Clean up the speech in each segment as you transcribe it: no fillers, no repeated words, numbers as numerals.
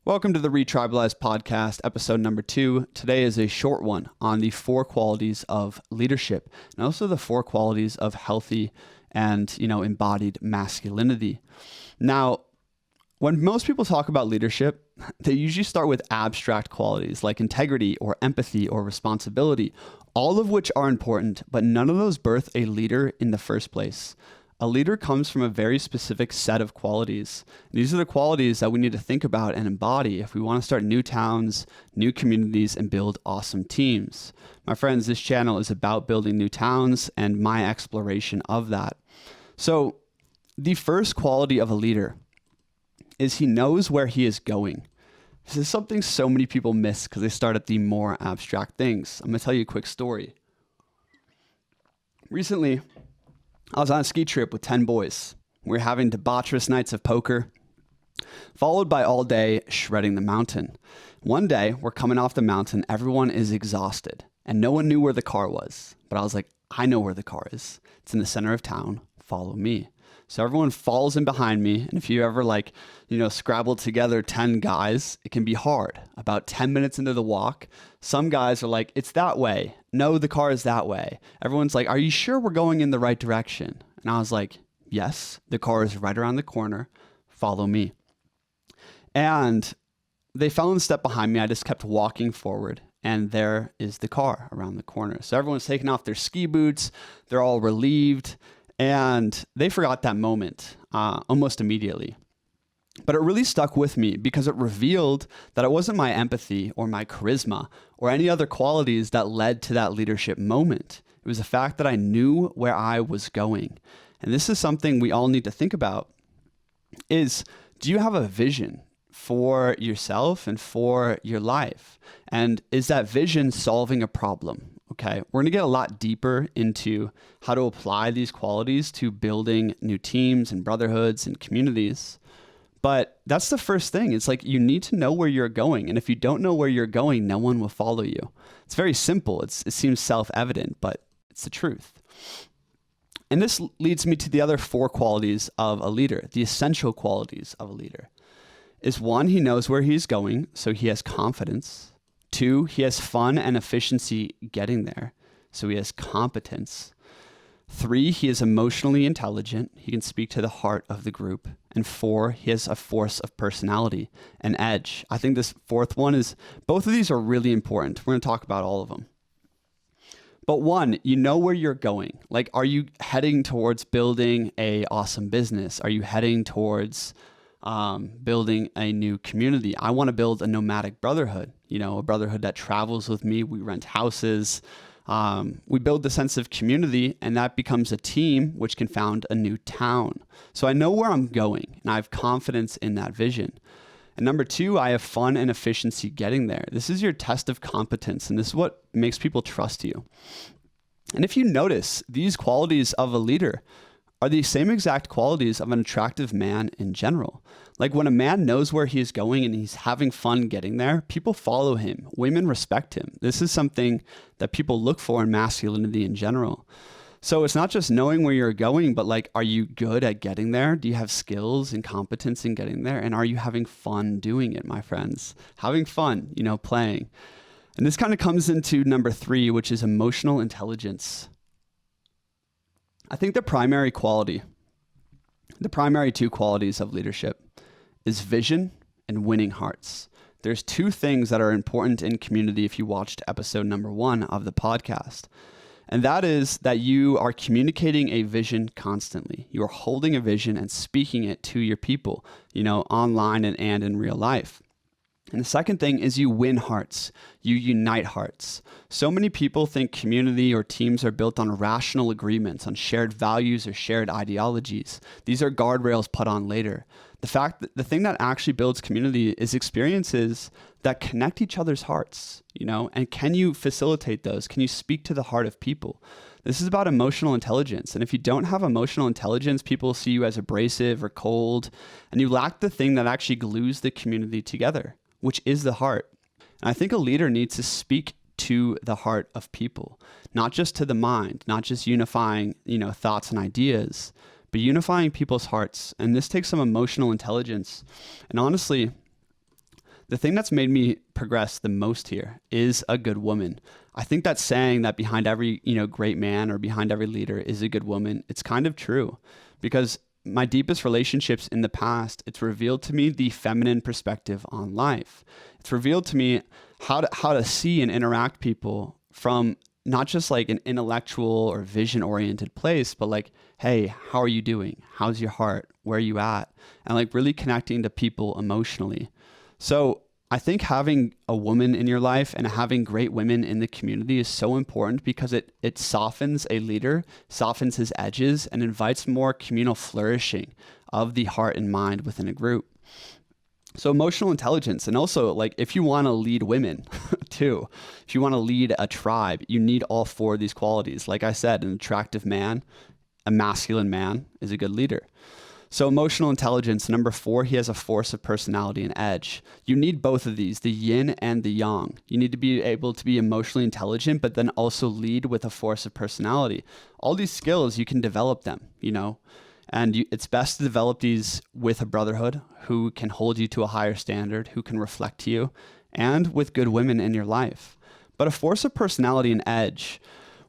Welcome to the ReTribalize podcast, episode number 2. Today is a short one on the 4 qualities of leadership and also the 4 qualities of healthy and, embodied masculinity. Now, when most people talk about leadership, they usually start with abstract qualities like integrity or empathy or responsibility, all of which are important, but none of those birth a leader in the first place. A leader comes from a very specific set of qualities. These are the qualities that we need to think about and embody if we want to start new towns, new communities, and build awesome teams. My friends, this channel is about building new towns and my exploration of that. So the first quality of a leader is he knows where he is going. This is something so many people miss because they start at the more abstract things. I'm going to tell you a quick story. Recently, I was on a ski trip with 10 boys. We were having debaucherous nights of poker, followed by all day shredding the mountain. One day, we're coming off the mountain, everyone is exhausted, and no one knew where the car was. But I was like, I know where the car is. It's in the center of town. Follow me. So everyone falls in behind me, and if you ever scrabble together 10 guys, it can be hard. About 10 minutes into the walk, some guys are like, it's that way. No, the car is that way. Everyone's like, are you sure we're going in the right direction? And I was like, yes, the car is right around the corner. Follow me. And they fell in step behind me. I just kept walking forward, and there is the car around the corner. So everyone's taking off their ski boots. They're all relieved. And they forgot that moment almost immediately. But it really stuck with me because it revealed that it wasn't my empathy or my charisma or any other qualities that led to that leadership moment. It was the fact that I knew where I was going. And this is something we all need to think about is, do you have a vision for yourself and for your life? And is that vision solving a problem? Okay, we're going to get a lot deeper into how to apply these qualities to building new teams and brotherhoods and communities. But that's the first thing. It's like you need to know where you're going. And if you don't know where you're going, no one will follow you. It's very simple. It seems self-evident, but it's the truth. And this leads me to the other 4 qualities of a leader, the essential qualities of a leader. Is 1, he knows where he's going, so he has confidence. 2, he has fun and efficiency getting there, so he has competence. 3, he is emotionally intelligent. He can speak to the heart of the group. And 4, he has a force of personality, an edge. I think this 4th one both of these are really important. We're going to talk about all of them. But 1, you know where you're going. Like, are you heading towards building a awesome business? Are you heading towards building a new community? I want to build a nomadic brotherhood, a brotherhood that travels with me. We rent houses. We build the sense of community, and that becomes a team which can found a new town. So I know where I'm going, and I have confidence in that vision. And number 2, I have fun and efficiency getting there. This is your test of competence, and this is what makes people trust you. And if you notice, these qualities of a leader are the same exact qualities of an attractive man in general. Like when a man knows where he is going and he's having fun getting there, people follow him. Women respect him. This is something that people look for in masculinity in general. So it's not just knowing where you're going, but like, are you good at getting there? Do you have skills and competence in getting there? And are you having fun doing it, my friends? Having fun, playing. And this kind of comes into number 3, which is emotional intelligence. I think the primary 2 qualities of leadership is vision and winning hearts. There's 2 things that are important in community if you watched episode number 1 of the podcast. And that is that you are communicating a vision constantly. You are holding a vision and speaking it to your people, online and in real life. And the second thing is you win hearts. You unite hearts. So many people think community or teams are built on rational agreements, on shared values or shared ideologies. These are guardrails put on later. The thing that actually builds community is experiences that connect each other's hearts, and can you facilitate those? Can you speak to the heart of people? This is about emotional intelligence. And if you don't have emotional intelligence, people see you as abrasive or cold, and you lack the thing that actually glues the community together, which is the heart. And I think a leader needs to speak to the heart of people, not just to the mind, not just unifying, thoughts and ideas, but unifying people's hearts. And this takes some emotional intelligence. And honestly, The thing that's made me progress the most here is a good woman. I think that saying that behind every, great man or behind every leader is a good woman, it's kind of true, because my deepest relationships in the past, it's revealed to me the feminine perspective on life. It's revealed to me how to see and interact people from not just like an intellectual or vision oriented place, but like, hey, how are you doing? How's your heart? Where are you at? And like really connecting to people emotionally. So I think having a woman in your life and having great women in the community is so important, because it softens a leader, softens his edges, and invites more communal flourishing of the heart and mind within a group. So emotional intelligence, and also like if you want to lead women too, if you want to lead a tribe, you need all four of these qualities. Like I said, an attractive man, a masculine man is a good leader. So emotional intelligence, number 4, he has a force of personality and edge. You need both of these, the yin and the yang. You need to be able to be emotionally intelligent, but then also lead with a force of personality. All these skills, you can develop them, and it's best to develop these with a brotherhood who can hold you to a higher standard, who can reflect to you, and with good women in your life. But a force of personality and edge,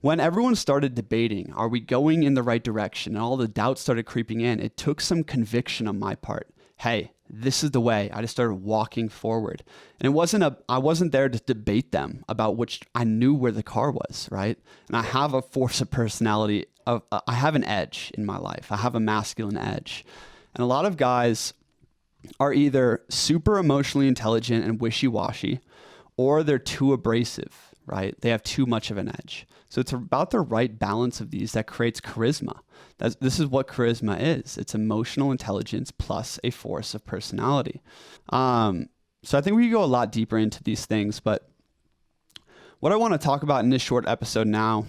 when everyone started debating, are we going in the right direction, and all the doubts started creeping in, it took some conviction on my part. Hey, this is the way. I just started walking forward. And I wasn't there to debate them about which, I knew where the car was, right? And I have a force of personality. I have an edge in my life. I have a masculine edge. And a lot of guys are either super emotionally intelligent and wishy-washy, or they're too abrasive, right? They have too much of an edge. So it's about the right balance of these that creates charisma. This is what charisma is. It's emotional intelligence plus a force of personality. So I think we can go a lot deeper into these things, but what I want to talk about in this short episode now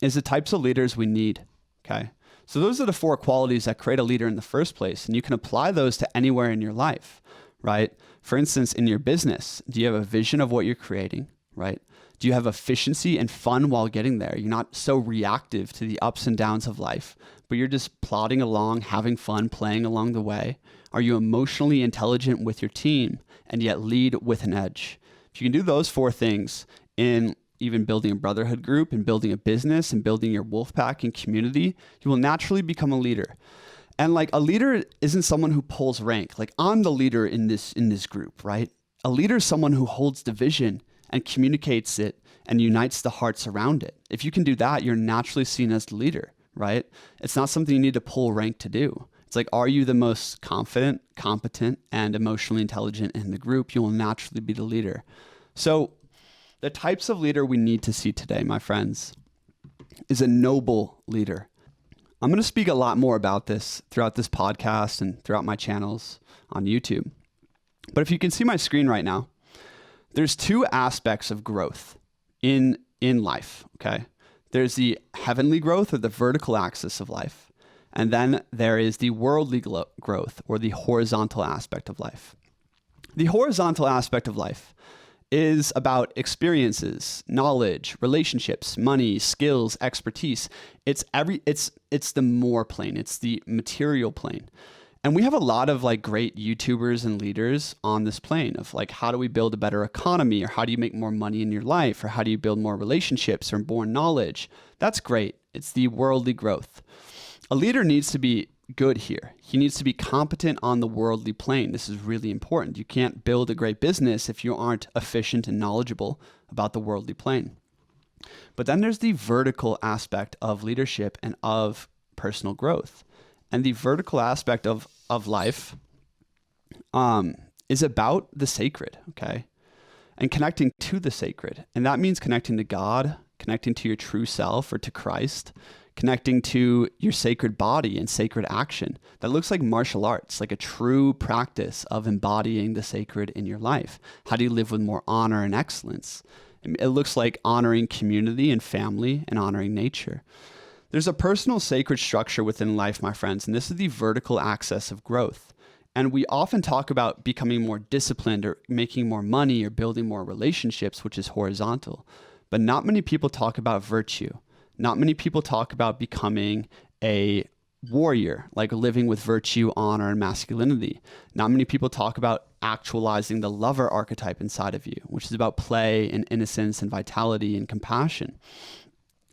is the types of leaders we need, okay? So those are the 4 qualities that create a leader in the first place, and you can apply those to anywhere in your life, right? For instance, in your business, do you have a vision of what you're creating, right? Do you have efficiency and fun while getting there? You're not so reactive to the ups and downs of life, but you're just plodding along, having fun, playing along the way. Are you emotionally intelligent with your team and yet lead with an edge? If you can do those 4 things in even building a brotherhood group and building a business and building your wolf pack and community, you will naturally become a leader. And like a leader isn't someone who pulls rank. Like I'm the leader in this group, right? A leader is someone who holds the vision and communicates it and unites the hearts around it. If you can do that, you're naturally seen as the leader, right? It's not something you need to pull rank to do. It's like, are you the most confident, competent, and emotionally intelligent in the group? You will naturally be the leader. So the types of leader we need to see today, my friends, is a noble leader. I'm going to speak a lot more about this throughout this podcast and throughout my channels on YouTube. But if you can see my screen right now, there's 2 aspects of growth in life, okay? There's the heavenly growth, or the vertical axis of life. And then there is the worldly growth, or the horizontal aspect of life. The horizontal aspect of life is about experiences, knowledge, relationships, money, skills, expertise. It's the more plane. It's the material plane. And we have a lot of like great YouTubers and leaders on this plane of like, how do we build a better economy, or how do you make more money in your life, or how do you build more relationships or more knowledge? That's great. It's the worldly growth. A leader needs to be good here. He needs to be competent on the worldly plane. This is really important. You can't build a great business if you aren't efficient and knowledgeable about the worldly plane. But then there's the vertical aspect of leadership and of personal growth. And the vertical aspect of life is about the sacred, okay? And connecting to the sacred. And that means connecting to God, connecting to your true self or to Christ, connecting to your sacred body and sacred action. That looks like martial arts, like a true practice of embodying the sacred in your life. How do you live with more honor and excellence? It looks like honoring community and family and honoring nature. There's a personal sacred structure within life, my friends, and this is the vertical axis of growth. And we often talk about becoming more disciplined or making more money or building more relationships, which is horizontal. But not many people talk about virtue. Not many people talk about becoming a warrior, like living with virtue, honor, and masculinity. Not many people talk about actualizing the lover archetype inside of you, which is about play and innocence and vitality and compassion.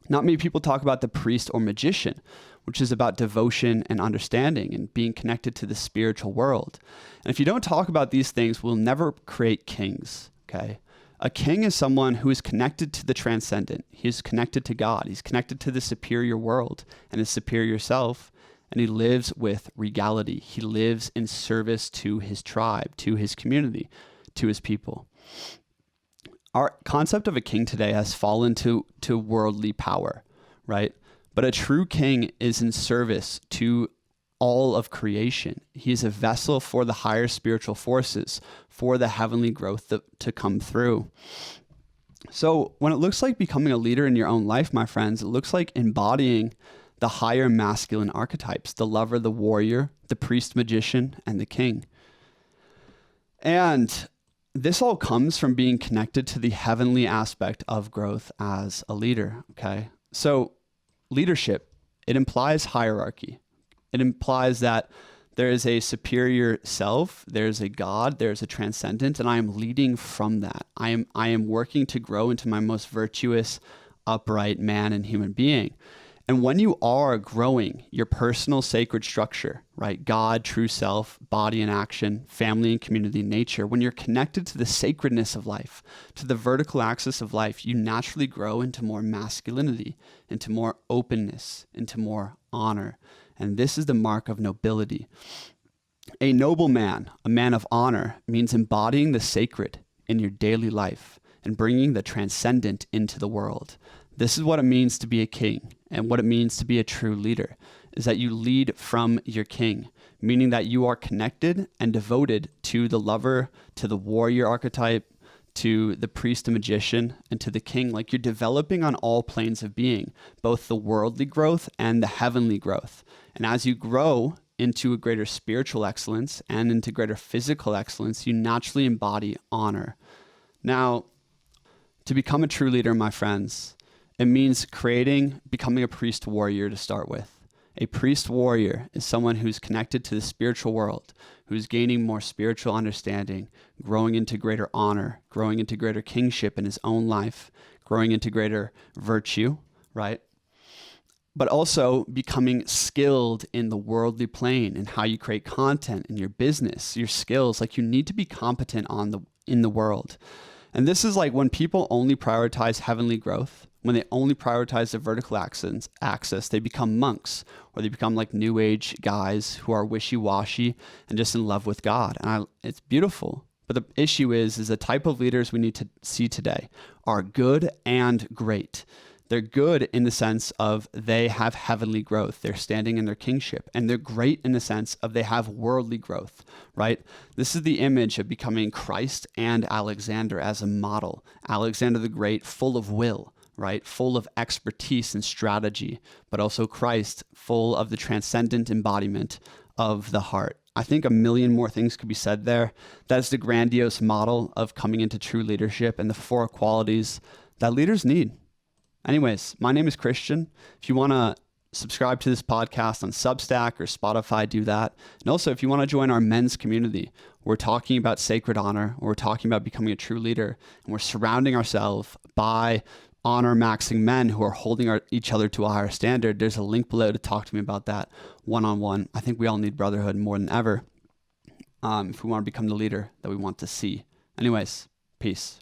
Not many people talk about the priest or magician, which is about devotion and understanding and being connected to the spiritual world. And if you don't talk about these things, we'll never create kings, okay? A king is someone who is connected to the transcendent. He is connected to God. He's connected to the superior world and his superior self. And he lives with regality. He lives in service to his tribe, to his community, to his people. Our concept of a king today has fallen to worldly power, right? But a true king is in service to all of creation. He is a vessel for the higher spiritual forces, for the heavenly growth to come through. So when it looks like becoming a leader in your own life, my friends, it looks like embodying the higher masculine archetypes, the lover, the warrior, the priest, magician, and the king. And this all comes from being connected to the heavenly aspect of growth as a leader, okay? So leadership, it implies hierarchy. It implies that there is a superior self, there's a God, there's a transcendent, and I am leading from that. I am working to grow into my most virtuous, upright man and human being. And when you are growing your personal sacred structure, right? God, true self, body and action, family and community, nature, when you're connected to the sacredness of life, to the vertical axis of life, you naturally grow into more masculinity, into more openness, into more honor. And this is the mark of nobility. A noble man, a man of honor, means embodying the sacred in your daily life and bringing the transcendent into the world. This is what it means to be a king, and what it means to be a true leader is that you lead from your king, meaning that you are connected and devoted to the lover, to the warrior archetype, to the priest and magician, and to the king. Like you're developing on all planes of being, both the worldly growth and the heavenly growth. And as you grow into a greater spiritual excellence and into greater physical excellence, you naturally embody honor. Now, to become a true leader, my friends, it means becoming a priest warrior to start with. A priest warrior is someone who's connected to the spiritual world, who's gaining more spiritual understanding, growing into greater honor, growing into greater kingship in his own life, growing into greater virtue, right? But also becoming skilled in the worldly plane and how you create content in your business, your skills. Like you need to be competent in the world. And this is like when people only prioritize heavenly growth, when they only prioritize the vertical axis, they become monks, or they become like new age guys who are wishy-washy and just in love with God. And it's beautiful. But the issue is the type of leaders we need to see today are good and great. They're good in the sense of they have heavenly growth. They're standing in their kingship. And they're great in the sense of they have worldly growth, right? This is the image of becoming Christ and Alexander as a model. Alexander the Great, full of will, right? Full of expertise and strategy, but also Christ, full of the transcendent embodiment of the heart. I think a million more things could be said there. That's the grandiose model of coming into true leadership and the 4 qualities that leaders need. Anyways, my name is Christian. If you want to subscribe to this podcast on Substack or Spotify, do that. And also, if you want to join our men's community, we're talking about sacred honor, we're talking about becoming a true leader, and we're surrounding ourselves by honor-maxing men who are holding each other to a higher standard. There's a link below to talk to me about that one-on-one. I think we all need brotherhood more than ever if we want to become the leader that we want to see. Anyways, peace.